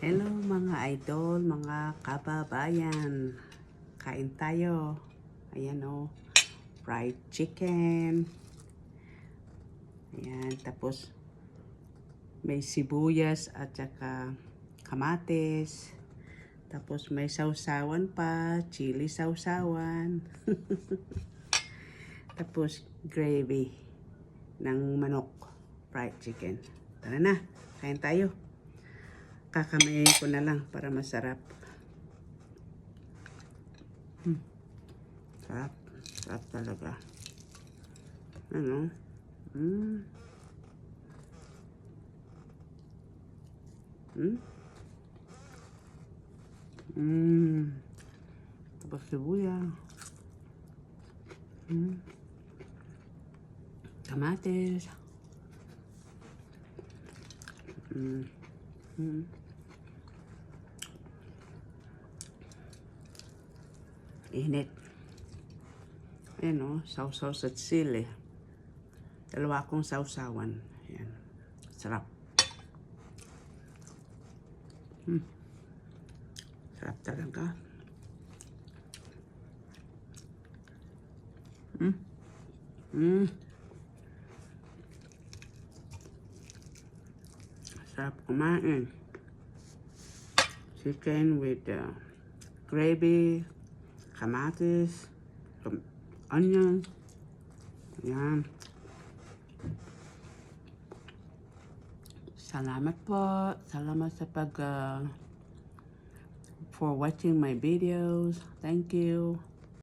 Hello mga idol, mga kababayan. Kain tayo. Ayan o, fried chicken. Ayan, tapos may sibuyas at saka kamatis. Tapos may sausawan pa, chili sausawan. Tapos gravy ng manok, fried chicken. Tara na, kain tayo. Kakamayin ko na lang para masarap. Sarap. Sarap talaga. Ano? Mm. Mm. Mm. Tapos sibuyas. Mm. Kamatis. Mm. Mm. Init. Ayan o, sausaw sa sili. Dalawa akong sausawan. Ayan. Sarap. Sarap talaga. Sarap kumain. Chicken with gravy, kamatis, onion. Ayan. Salamat po. Salamat sa for watching my videos. Thank you.